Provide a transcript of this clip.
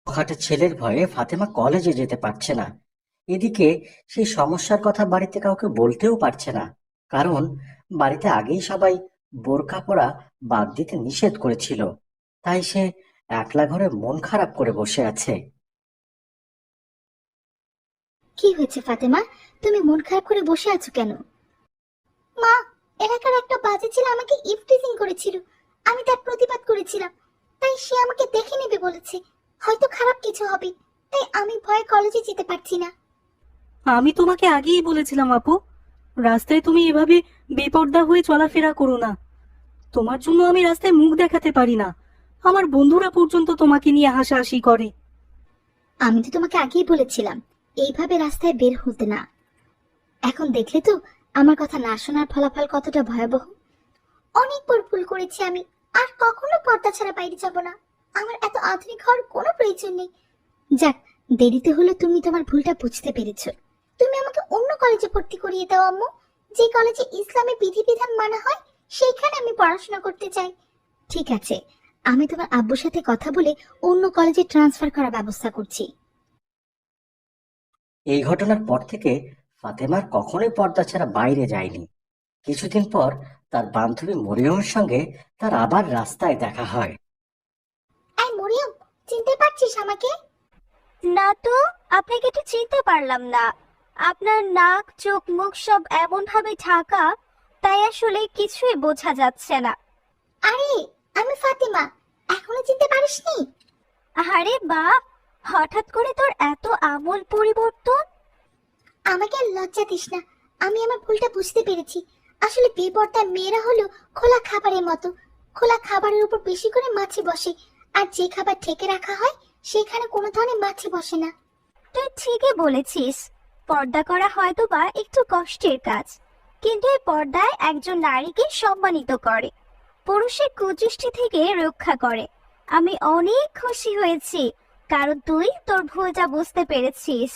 খাটে ছেলের ভয়ে ফাতেমা কলেজে যেতে পারছে না। এদিকে সেই সমস্যার কথা বাড়িতে কাউকে বলতেও পারছে না, কারণ বাড়িতে আগেই সবাই বোরকা পরা বাদ দিতে নিষেধ করেছিল। তাই সে একলা ঘরে মন খারাপ করে বসে আছে। কি হয়েছে ফাতেমা? তুমি মন খারাপ করে বসে আছো কেন? মা, এলাকার একটা বাজে ছেলে আমাকে ইভটিজিং করেছিল। আমি তার প্রতিবাদ করেছিলাম, তাই সে আমাকে দেখে নেবে বলেছে। হয়তো খারাপ কিছু হবে, তাই আমি ভয়ে কলেজে যেতে পারছি না। আমি তোমাকে আগেই বলেছিলাম আপু, রাস্তায় তুমি এভাবে বেপরদা হয়ে চলাফেরা করো না। তোমার জন্য আমি রাস্তায় মুখ দেখাতে পারি না, আমার বন্ধুরা পর্যন্ত তোমাকে নিয়ে হাসাহাসি করে। আমি তো তোমাকে আগেই বলেছিলাম এইভাবে রাস্তায় বের হতে না। এখন দেখলে তো আমার কথা না শোনার ফলাফল কতটা ভয়াবহ। অনেক বড় ভুল করেছি আমি। আর কখনো পর্দা ছাড়া বাইরে যাব না। আমার এত আধুনিক হওয়ার কোনো প্রয়োজন নেই। যাক, দেরিতে হলো তুমি তোমার ভুলটা বুঝতে পেরেছো। তুমি আমাকে অন্য কলেজে ভর্তি করিয়ে দাও আম্মু। যে কলেজে ইসলামী বিধিবিধান মানা হয় সেইখানে আমি পড়াশোনা করতে চাই। ঠিক আছে, আমি তোমার আব্বুর সাথে কথা বলে অন্য কলেজে ট্রান্সফার করার ব্যবস্থা করছি। এই ঘটনার পর থেকে ফাতেমার কখনোই পর্দা ছাড়া বাইরে যায়নি। কিছুদিন পর তার বান্ধবী মরিয়মের সঙ্গে তার আবার রাস্তায় দেখা হয়। এই মরিয়ম, চিনতে পারছিস আমাকে? না তো, আপনাকে তো চিনতে পারলাম না। আপনার নাক চোখ মুখ সব এমন ভাবে ঢাকা, তাই আসলে কিছুই বোঝা যাচ্ছে না। আরে, আমি ফাতেমা। এখনো চিনতে পারিসনি? আরে বাপ, হঠাৎ করে তোর এত আমূল পরিবর্তন! আমাকে আর লজ্জা দিস না। আমি আমার ভুলটা বুঝতে পেরেছি। আসলে বেপরদার মেয়েরা হলো খোলা খাবারের মতো। খোলা খাবারের উপর বেশি করে মাছি বসে, আর যে খাবার ঢেকে রাখা হয় সেখানে কোনো ধরনের মাছি বসে না। তুই ঠিকই বলেছিস, পর্দা করা হয়তো বা একটু কষ্টের কাজ, কিন্তু এই পর্দায় একজন নারীকে সম্মানিত করে, পুরুষের কুদৃষ্টি থেকে রক্ষা করে। আমি অনেক খুশি হয়েছি, কারণ তুই তোর ভুলটা বুঝতে পেরেছিস।